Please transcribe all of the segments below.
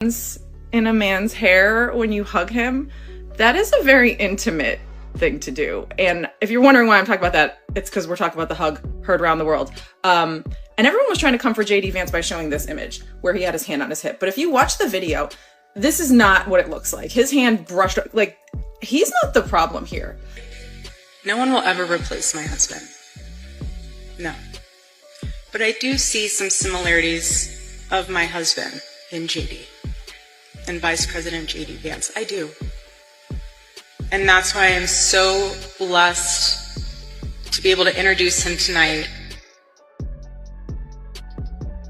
in a man's hair when you hug him, that is a very intimate thing to do. And if you're wondering why I'm talking about that, it's because we're talking about the hug heard around the world. And everyone was trying to comfort JD Vance by showing this image where he had his hand on his hip. But if you watch the video, this is not what it looks like. His hand brushed, like, he's not the problem here. No one will ever replace my husband. No. But I do see some similarities of my husband in JD and Vice President JD Vance. I do. And that's why I'm so blessed to be able to introduce him tonight.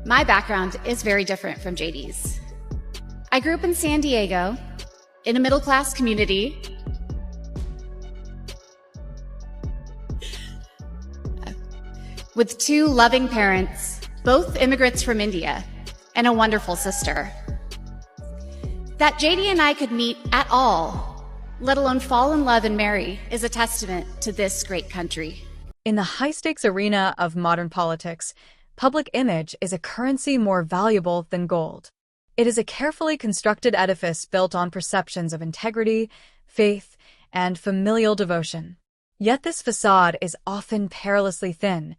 My background is very different from JD's. I grew up in San Diego, in a middle-class community. With two loving parents, both immigrants from India, and a wonderful sister. That JD and I could meet at all, let alone fall in love and marry, is a testament to this great country. In the high-stakes arena of modern politics, public image is a currency more valuable than gold. It is a carefully constructed edifice built on perceptions of integrity, faith, and familial devotion. Yet this facade is often perilously thin,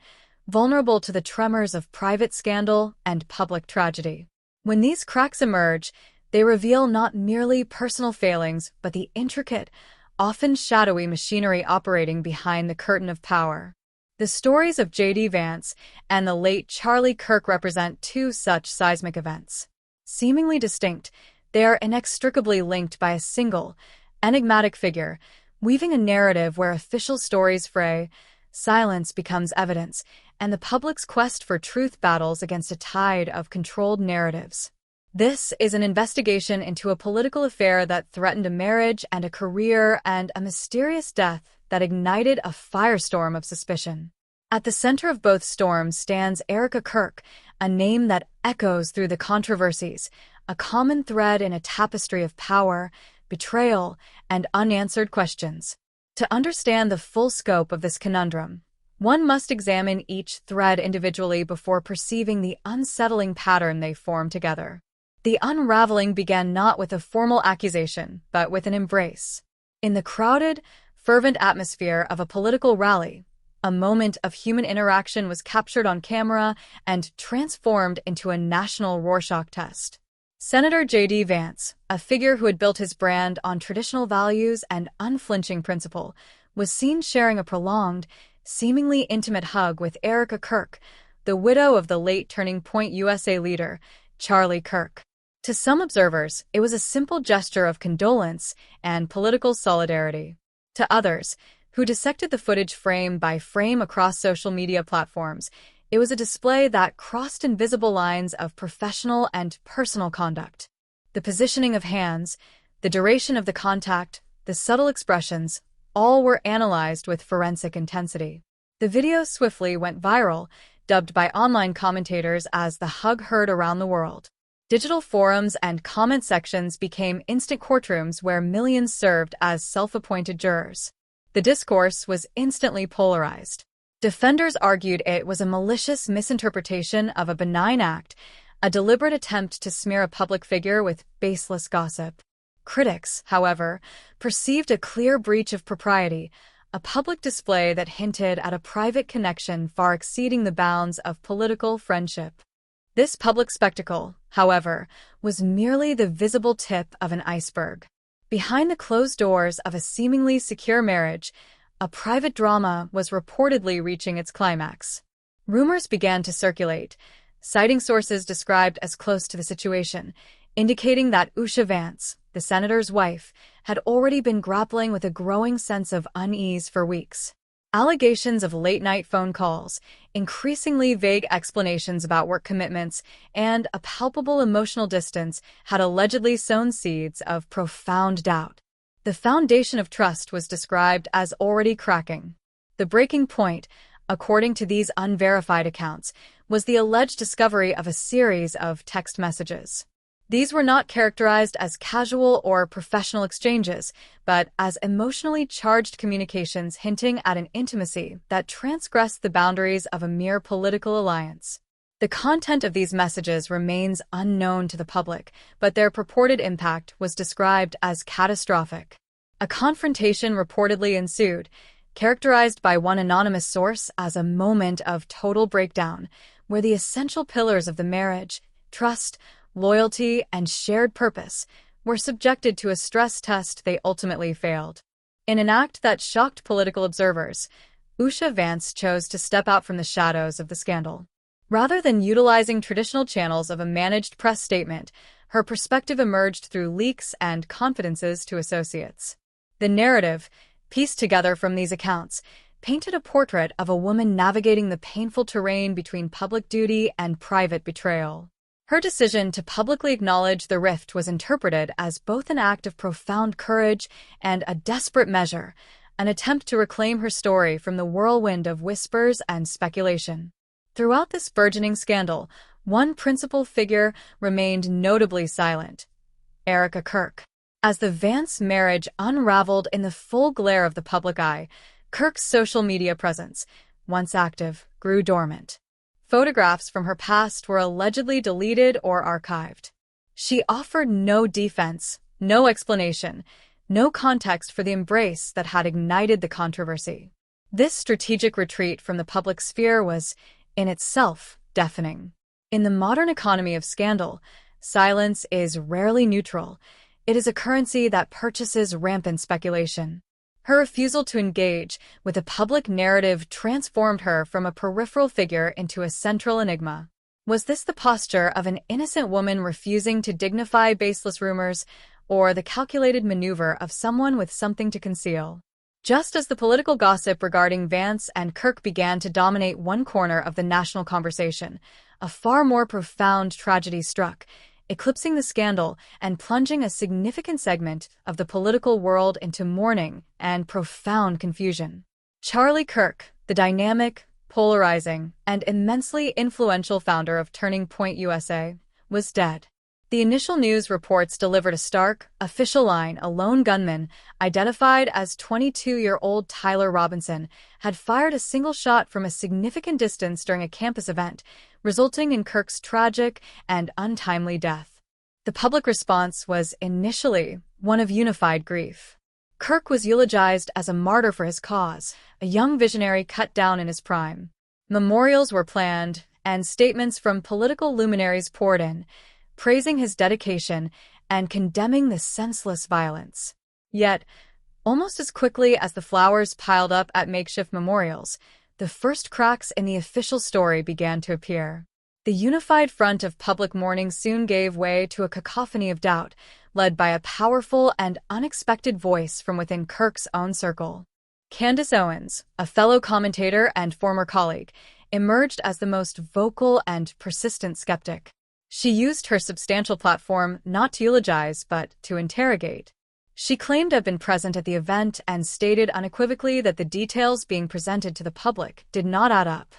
vulnerable to the tremors of private scandal and public tragedy. When these cracks emerge, they reveal not merely personal failings, but the intricate, often shadowy machinery operating behind the curtain of power. The stories of J.D. Vance and the late Charlie Kirk represent two such seismic events. Seemingly distinct, they are inextricably linked by a single, enigmatic figure, weaving a narrative where official stories fray, silence becomes evidence, and the public's quest for truth battles against a tide of controlled narratives. This is an investigation into a political affair that threatened a marriage and a career and a mysterious death that ignited a firestorm of suspicion. At the center of both storms stands Erika Kirk, a name that echoes through the controversies, a common thread in a tapestry of power, betrayal, and unanswered questions. To understand the full scope of this conundrum, one must examine each thread individually before perceiving the unsettling pattern they form together. The unraveling began not with a formal accusation, but with an embrace. In the crowded, fervent atmosphere of a political rally, a moment of human interaction was captured on camera and transformed into a national Rorschach test. Senator J.D. Vance, a figure who had built his brand on traditional values and unflinching principle, was seen sharing a prolonged, seemingly intimate hug with Erika Kirk, the widow of the late Turning Point USA leader, Charlie Kirk. To some observers, it was a simple gesture of condolence and political solidarity. To others, who dissected the footage frame by frame across social media platforms, it was a display that crossed invisible lines of professional and personal conduct. The positioning of hands, the duration of the contact, the subtle expressions, all were analyzed with forensic intensity. The video swiftly went viral, dubbed by online commentators as the hug heard around the world. Digital forums and comment sections became instant courtrooms where millions served as self-appointed jurors. The discourse was instantly polarized. Defenders argued it was a malicious misinterpretation of a benign act, a deliberate attempt to smear a public figure with baseless gossip. Critics, however, perceived a clear breach of propriety, a public display that hinted at a private connection far exceeding the bounds of political friendship. This public spectacle, however, was merely the visible tip of an iceberg. Behind the closed doors of a seemingly secure marriage, a private drama was reportedly reaching its climax. Rumors began to circulate, citing sources described as close to the situation, indicating that Usha Vance, the senator's wife, had already been grappling with a growing sense of unease for weeks. Allegations of late-night phone calls, increasingly vague explanations about work commitments, and a palpable emotional distance had allegedly sown seeds of profound doubt. The foundation of trust was described as already cracking. The breaking point, according to these unverified accounts, was the alleged discovery of a series of text messages. These were not characterized as casual or professional exchanges, but as emotionally charged communications hinting at an intimacy that transgressed the boundaries of a mere political alliance. The content of these messages remains unknown to the public, but their purported impact was described as catastrophic. A confrontation reportedly ensued, characterized by one anonymous source as a moment of total breakdown, where the essential pillars of the marriage, trust, loyalty, and shared purpose, were subjected to a stress test they ultimately failed. In an act that shocked political observers, Vance chose to step out from the shadows of the scandal. Rather than utilizing traditional channels of a managed press statement, her perspective emerged through leaks and confidences to associates. The narrative, pieced together from these accounts, painted a portrait of a woman navigating the painful terrain between public duty and private betrayal. Her decision to publicly acknowledge the rift was interpreted as both an act of profound courage and a desperate measure, an attempt to reclaim her story from the whirlwind of whispers and speculation. Throughout this burgeoning scandal, one principal figure remained notably silent: Erika Kirk. As the Vance marriage unraveled in the full glare of the public eye, Kirk's social media presence, once active, grew dormant. Photographs from her past were allegedly deleted or archived. She offered no defense, no explanation, no context for the embrace that had ignited the controversy. This strategic retreat from the public sphere was, in itself, deafening. In the modern economy of scandal, silence is rarely neutral. It is a currency that purchases rampant speculation. Her refusal to engage with a public narrative transformed her from a peripheral figure into a central enigma. Was this the posture of an innocent woman refusing to dignify baseless rumors, or the calculated maneuver of someone with something to conceal? Just as the political gossip regarding Vance and Kirk began to dominate one corner of the national conversation, a far more profound tragedy struck, eclipsing the scandal and plunging a significant segment of the political world into mourning and profound confusion. Charlie Kirk, the dynamic, polarizing, and immensely influential founder of Turning Point USA, was dead. The initial news reports delivered a stark, official line: a lone gunman, identified as 22-year-old Tyler Robinson, had fired a single shot from a significant distance during a campus event, resulting in Kirk's tragic and untimely death. The public response was initially one of unified grief. Kirk was eulogized as a martyr for his cause, a young visionary cut down in his prime. Memorials were planned, and statements from political luminaries poured in, praising his dedication and condemning the senseless violence. Yet, almost as quickly as the flowers piled up at makeshift memorials, the first cracks in the official story began to appear. The unified front of public mourning soon gave way to a cacophony of doubt, led by a powerful and unexpected voice from within Kirk's own circle. Candace Owens, a fellow commentator and former colleague, emerged as the most vocal and persistent skeptic. She used her substantial platform not to eulogize but to interrogate. She claimed to have been present at the event and stated unequivocally that the details being presented to the public did not add up.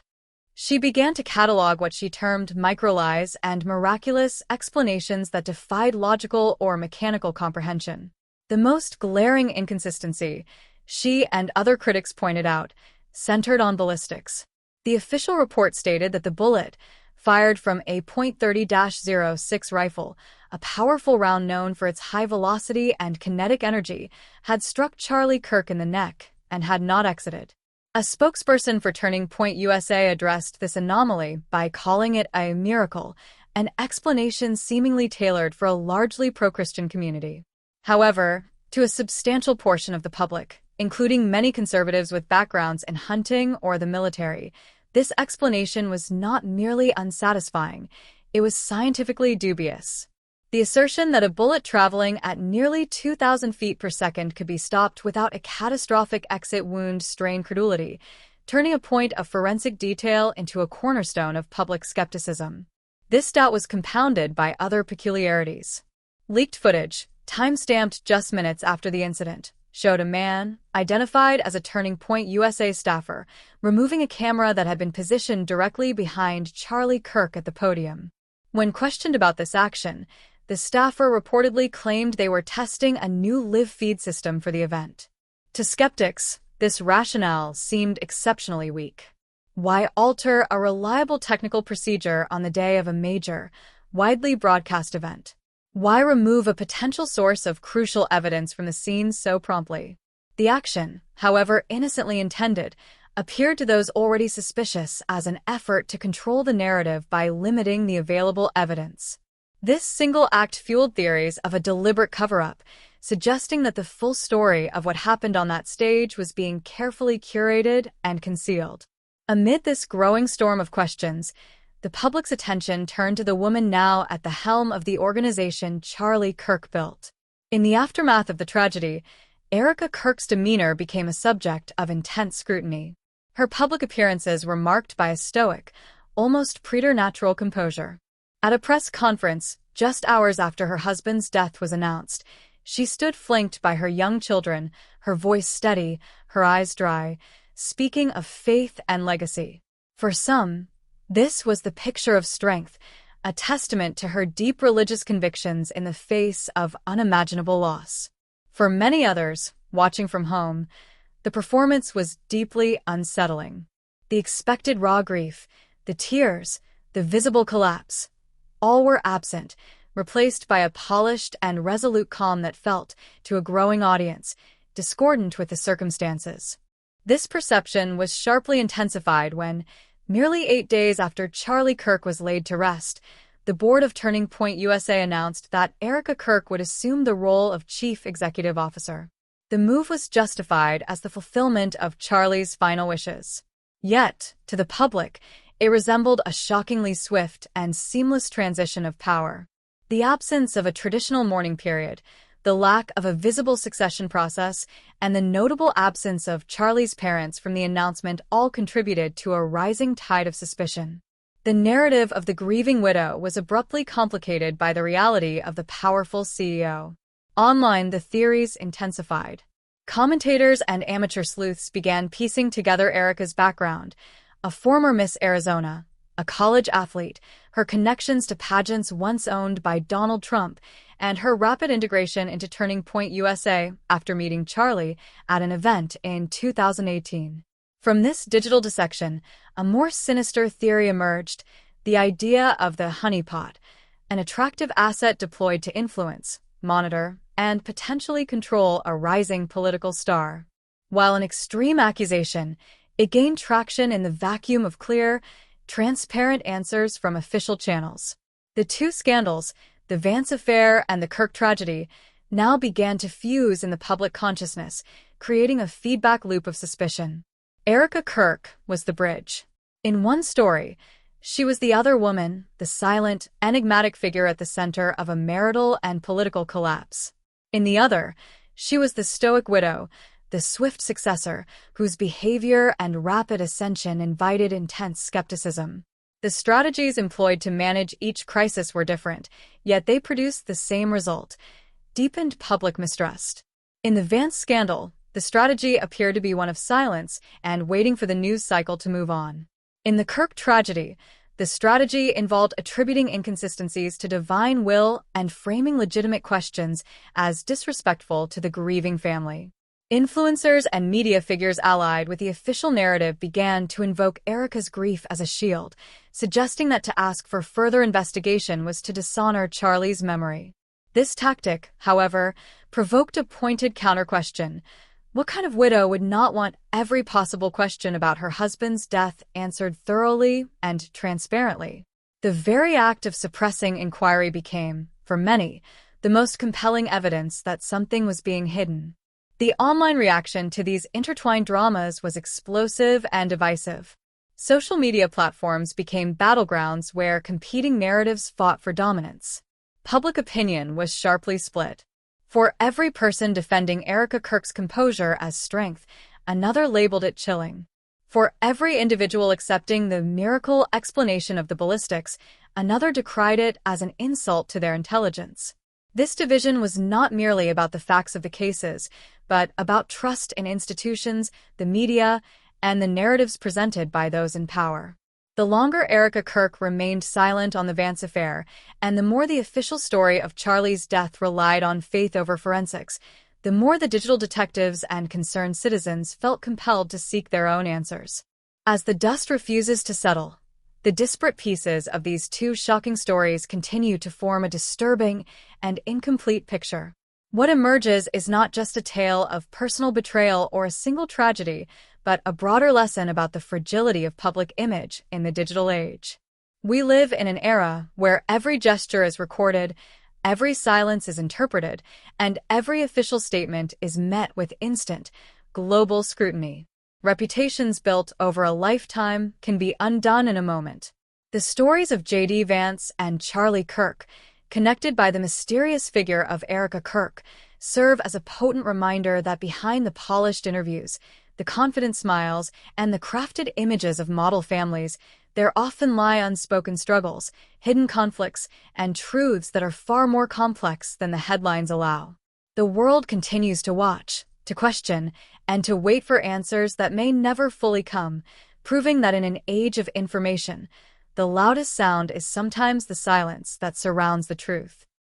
She began to catalog what she termed microlies and miraculous explanations that defied logical or mechanical comprehension. The most glaring inconsistency, she and other critics pointed out, centered on ballistics. The official report stated that the bullet, fired from a .30-06 rifle, a powerful round known for its high velocity and kinetic energy, had struck Charlie Kirk in the neck and had not exited. A spokesperson for Turning Point USA addressed this anomaly by calling it a miracle, an explanation seemingly tailored for a largely pro-Christian community. However, to a substantial portion of the public, including many conservatives with backgrounds in hunting or the military, this explanation was not merely unsatisfying, it was scientifically dubious. The assertion that a bullet traveling at nearly 2,000 feet per second could be stopped without a catastrophic exit wound strained credulity, turning a point of forensic detail into a cornerstone of public skepticism. This doubt was compounded by other peculiarities. Leaked footage, time-stamped just minutes after the incident, showed a man, identified as a Turning Point USA staffer, removing a camera that had been positioned directly behind Charlie Kirk at the podium. When questioned about this action, the staffer reportedly claimed they were testing a new live feed system for the event. To skeptics, this rationale seemed exceptionally weak. Why alter a reliable technical procedure on the day of a major, widely broadcast event? Why remove a potential source of crucial evidence from the scene so promptly? The action, however innocently intended, appeared to those already suspicious as an effort to control the narrative by limiting the available evidence. This single act fueled theories of a deliberate cover-up, suggesting that the full story of what happened on that stage was being carefully curated and concealed. Amid this growing storm of questions, the public's attention turned to the woman now at the helm of the organization Charlie Kirk built. In the aftermath of the tragedy, Erika Kirk's demeanor became a subject of intense scrutiny. Her public appearances were marked by a stoic, almost preternatural composure. At a press conference, just hours after her husband's death was announced, she stood flanked by her young children, her voice steady, her eyes dry, speaking of faith and legacy. For some, this was the picture of strength, a testament to her deep religious convictions in the face of unimaginable loss. For many others, watching from home, the performance was deeply unsettling. The expected raw grief, the tears, the visible collapse, all were absent, replaced by a polished and resolute calm that felt, to a growing audience, discordant with the circumstances. This perception was sharply intensified when, merely 8 days after Charlie Kirk was laid to rest, the board of Turning Point USA announced that Erika Kirk would assume the role of Chief Executive Officer. The move was justified as the fulfillment of Charlie's final wishes. Yet, to the public, it resembled a shockingly swift and seamless transition of power. The absence of a traditional mourning period, the lack of a visible succession process, and the notable absence of Charlie's parents from the announcement all contributed to a rising tide of suspicion. The narrative of the grieving widow was abruptly complicated by the reality of the powerful CEO. Online, the theories intensified. Commentators and amateur sleuths began piecing together Erika's background: a former Miss Arizona, a college athlete, her connections to pageants once owned by Donald Trump, and her rapid integration into Turning Point USA after meeting Charlie at an event in 2018. From this digital dissection, a more sinister theory emerged: the idea of the honeypot, an attractive asset deployed to influence, monitor, and potentially control a rising political star. While an extreme accusation, it gained traction in the vacuum of clear, transparent answers from official channels. The two scandals, the Vance affair and the Kirk tragedy, now began to fuse in the public consciousness, creating a feedback loop of suspicion. Erika Kirk was the bridge. In one story, she was the other woman, the silent, enigmatic figure at the center of a marital and political collapse. In the other, she was the stoic widow, the swift successor, whose behavior and rapid ascension invited intense skepticism. The strategies employed to manage each crisis were different, yet they produced the same result: deepened public mistrust. In the Vance scandal, the strategy appeared to be one of silence and waiting for the news cycle to move on. In the Kirk tragedy, the strategy involved attributing inconsistencies to divine will and framing legitimate questions as disrespectful to the grieving family. Influencers and media figures allied with the official narrative began to invoke Erika's grief as a shield, suggesting that to ask for further investigation was to dishonor Charlie's memory. This tactic, however, provoked a pointed counter-question. What kind of widow would not want every possible question about her husband's death answered thoroughly and transparently? The very act of suppressing inquiry became, for many, the most compelling evidence that something was being hidden. The online reaction to these intertwined dramas was explosive and divisive. Social media platforms became battlegrounds where competing narratives fought for dominance. Public opinion was sharply split. For every person defending Erika Kirk's composure as strength, another labeled it chilling. For every individual accepting the miracle explanation of the ballistics, another decried it as an insult to their intelligence. This division was not merely about the facts of the cases, but about trust in institutions, the media, and the narratives presented by those in power. The longer Erika Kirk remained silent on the Vance affair, and the more the official story of Charlie's death relied on faith over forensics, the more the digital detectives and concerned citizens felt compelled to seek their own answers. As the dust refuses to settle, the disparate pieces of these two shocking stories continue to form a disturbing and incomplete picture. What emerges is not just a tale of personal betrayal or a single tragedy, but a broader lesson about the fragility of public image in the digital age. We live in an era where every gesture is recorded, every silence is interpreted, and every official statement is met with instant, global scrutiny. Reputations built over a lifetime can be undone in a moment. The stories of J.D. Vance and Charlie Kirk, connected by the mysterious figure of Erika Kirk, serve as a potent reminder that behind the polished interviews, the confident smiles, and the crafted images of model families, there often lie unspoken struggles, hidden conflicts, and truths that are far more complex than the headlines allow. The world continues to watch, to question, and to wait for answers that may never fully come, proving that in an age of information, the loudest sound is sometimes the silence that surrounds the truth.